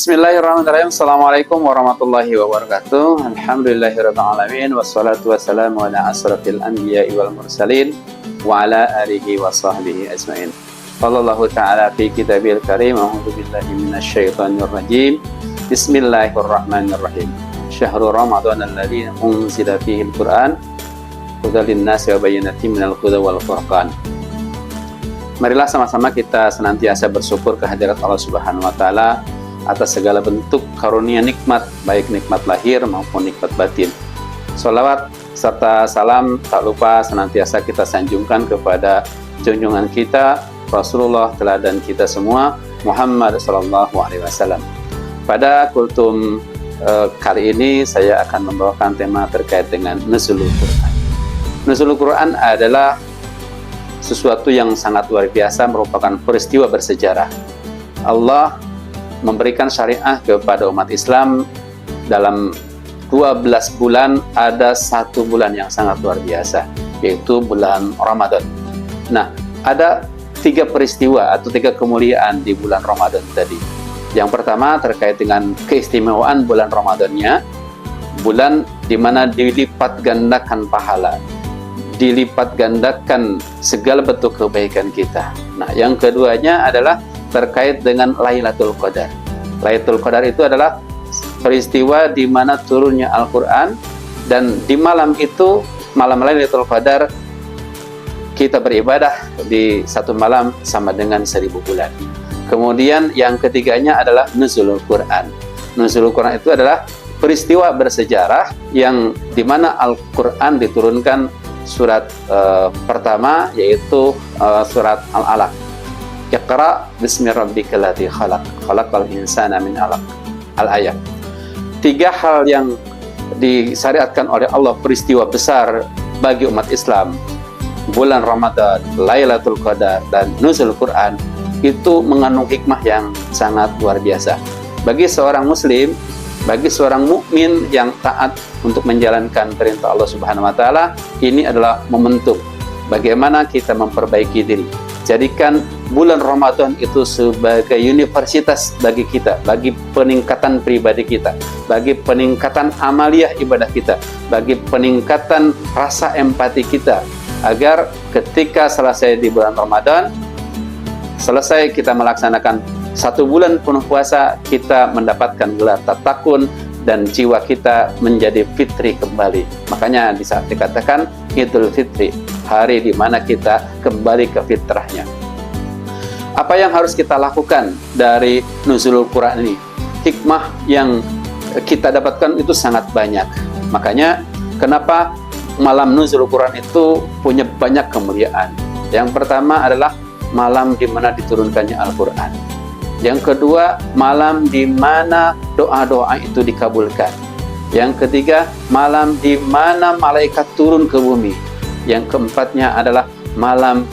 Bismillahirrahmanirrahim. Assalamualaikum warahmatullahi wabarakatuh. Alhamdulillahirabbil alamin wassalatu wassalamu ala asrafil anbiya'i wal mursalin wa ala alihi wa sahbihi ajmain. Qallallahu ta'ala fi kitabil karim, a'udzu billahi minasyaitonir rajim. Bismillahirrahmanirrahim. Syahrul Ramadan alladzi unzila fihi al-Qur'an hudan lin-nasi wa bayyinatin minal huda wal furqan. Marilah sama-sama kita senantiasa bersyukur kehadirat Allah Subhanahu wa taala atas segala bentuk karunia nikmat, baik nikmat lahir maupun nikmat batin. Sholawat serta salam tak lupa senantiasa kita sanjungkan kepada junjungan kita, Rasulullah teladan kita semua, Muhammad sallallahu alaihi wasallam. Pada kultum kali ini saya akan membawakan tema terkait dengan Nuzulul Quran. Nuzulul Quran adalah sesuatu yang sangat luar biasa, merupakan peristiwa bersejarah. Allah memberikan syariah kepada umat Islam dalam 12 bulan, ada satu bulan yang sangat luar biasa, yaitu bulan Ramadan. Nah, ada 3 peristiwa atau 3 kemuliaan di bulan Ramadan tadi. Yang pertama terkait dengan keistimewaan bulan Ramadannya, bulan di mana dilipat gandakan pahala, dilipat gandakan segala bentuk kebaikan kita. Nah, yang keduanya adalah terkait dengan Lailatul Qadar. Lailatul Qadar itu adalah peristiwa di mana turunnya Al-Quran, dan di malam itu, malam Lailatul Qadar, kita beribadah di satu malam sama dengan 1000 bulan. Kemudian yang ketiganya adalah Nuzulul Quran. Nuzulul Quran itu adalah peristiwa bersejarah yang di mana Al-Quran diturunkan surat pertama, yaitu surat Al-Alaq. Iqra bismi rabbikal ladzi khalaq, khalaqal insana min 'alaq. Al-ayat. 3 hal yang disyariatkan oleh Allah, peristiwa besar bagi umat Islam, bulan Ramadan, Lailatul Qadar, dan Nuzul Quran, itu mengandung hikmah yang sangat luar biasa. Bagi seorang muslim, bagi seorang mukmin yang taat untuk menjalankan perintah Allah Subhanahu wa taala, ini adalah momentum bagaimana kita memperbaiki diri. Jadikan bulan Ramadan itu sebagai universitas bagi kita, bagi peningkatan pribadi kita, bagi peningkatan amaliyah ibadah kita, bagi peningkatan rasa empati kita, agar ketika selesai di bulan Ramadan, selesai kita melaksanakan 1 bulan penuh puasa, kita mendapatkan gelar tatakun dan jiwa kita menjadi fitri kembali. Makanya di saat dikatakan Idul Fitri, hari di mana kita kembali ke fitrahnya. Apa yang harus kita lakukan dari Nuzulul Quran ini? Hikmah yang kita dapatkan itu sangat banyak. Makanya kenapa malam Nuzulul Quran itu punya banyak kemuliaan. Yang pertama adalah malam di mana diturunkannya Al-Quran. Yang kedua, malam di mana doa-doa itu dikabulkan. Yang ketiga, malam di mana malaikat turun ke bumi. Yang keempatnya adalah malam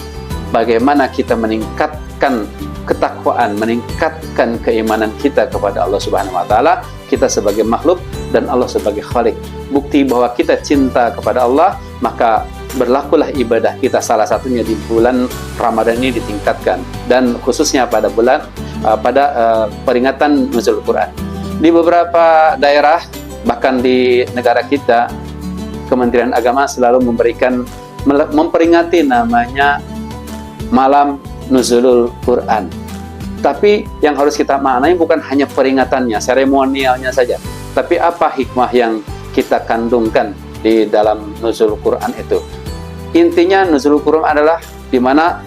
bagaimana kita meningkatkan ketakwaan, meningkatkan keimanan kita kepada Allah Subhanahu wa taala, kita sebagai makhluk dan Allah sebagai Khalik. Bukti bahwa kita cinta kepada Allah, maka berlakulah ibadah kita salah satunya di bulan Ramadan ini ditingkatkan, dan khususnya pada bulan peringatan Nuzul Quran. Di beberapa daerah, bahkan di negara kita, Kementerian Agama selalu memperingati namanya malam Nuzulul Quran. Tapi yang harus kita maknai bukan hanya peringatannya, seremonialnya saja, tapi apa hikmah yang kita kandungkan di dalam Nuzulul Quran itu. Intinya Nuzulul Quran adalah di mana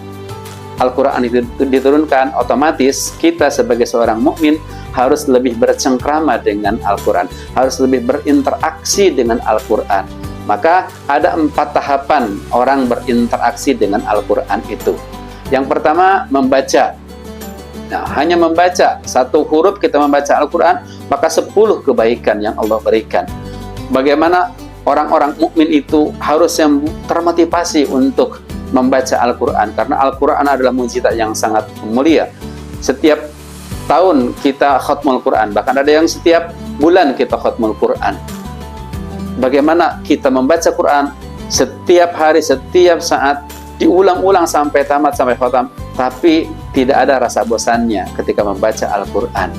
Al-Quran itu diturunkan, otomatis kita sebagai seorang mukmin harus lebih bercengkrama dengan Al-Quran, harus lebih berinteraksi dengan Al-Quran. Maka ada 4 tahapan orang berinteraksi dengan Al-Quran itu. Yang pertama, membaca. Nah, hanya membaca, 1 huruf kita membaca Al-Quran, maka 10 kebaikan yang Allah berikan. Bagaimana orang-orang mukmin itu harusnya termotivasi untuk membaca Al-Quran, karena Al-Quran adalah mukjizat yang sangat mulia. Setiap tahun kita khatmul Quran, bahkan ada yang setiap bulan kita khatmul Quran. Bagaimana kita membaca Quran setiap hari, setiap saat, diulang-ulang sampai tamat, sampai khatam, tapi tidak ada rasa bosannya ketika membaca Al-Quran.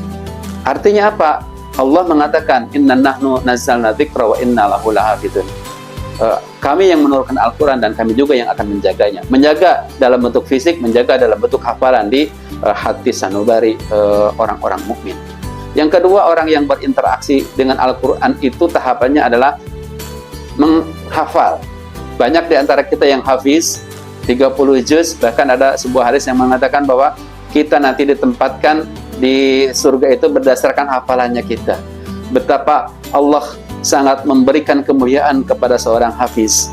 Artinya apa? Allah mengatakan, inna nahnu nazzalna dzikra wa inna lahu lahafidun. Kami yang menurunkan Al-Quran dan kami juga yang akan menjaganya. Menjaga dalam bentuk fisik, menjaga dalam bentuk hafalan di hati sanubari orang-orang mukmin. Yang kedua, orang yang berinteraksi dengan Al-Quran itu tahapannya adalah menghafal. Banyak di antara kita yang hafiz 30 juz, bahkan ada sebuah hadis yang mengatakan bahwa kita nanti ditempatkan di surga itu berdasarkan hafalannya kita. Betapa Allah sangat memberikan kemuliaan kepada seorang hafiz.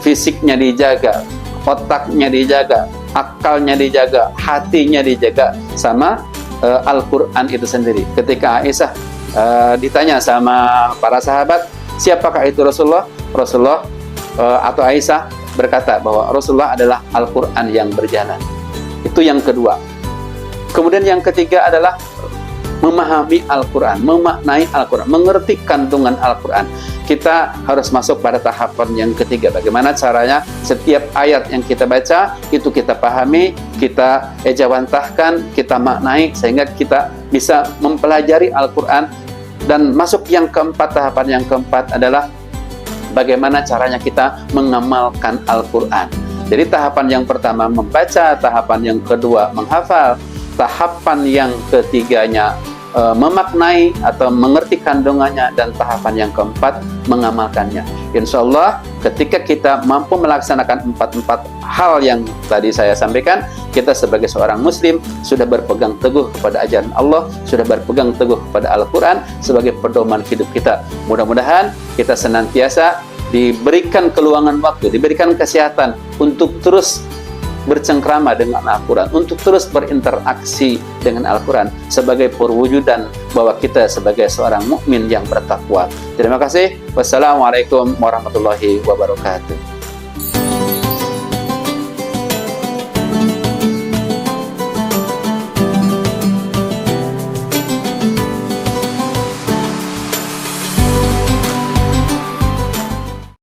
Fisiknya dijaga, otaknya dijaga, akalnya dijaga, hatinya dijaga sama Al-Quran itu sendiri. Ketika Aisyah ditanya sama para sahabat, siapakah itu Rasulullah? Rasulullah atau Aisyah berkata bahwa Rasulullah adalah Al-Quran yang berjalan. Itu yang kedua. Kemudian yang ketiga adalah memahami Al-Quran, memaknai Al-Quran, mengerti kandungan Al-Quran. Kita harus masuk pada tahapan yang ketiga. Bagaimana caranya setiap ayat yang kita baca, itu kita pahami, kita ejawantahkan, kita maknai, sehingga kita bisa mempelajari Al-Quran. Dan masuk yang keempat, tahapan yang keempat adalah bagaimana caranya kita mengamalkan Al-Quran. Jadi tahapan yang pertama membaca, tahapan yang kedua menghafal, tahapan yang ketiganya memaknai atau mengerti kandungannya, dan tahapan yang keempat mengamalkannya. Insya Allah ketika kita mampu melaksanakan empat hal yang tadi saya sampaikan, kita sebagai seorang muslim sudah berpegang teguh kepada ajaran Allah, sudah berpegang teguh kepada Al-Quran sebagai pedoman hidup kita. Mudah-mudahan kita senantiasa diberikan keluangan waktu, diberikan kesehatan untuk terus bercengkrama dengan Al-Quran, untuk terus berinteraksi dengan Al-Quran sebagai perwujudan bahwa kita sebagai seorang mukmin yang bertakwa. Terima kasih. Wassalamualaikum warahmatullahi wabarakatuh.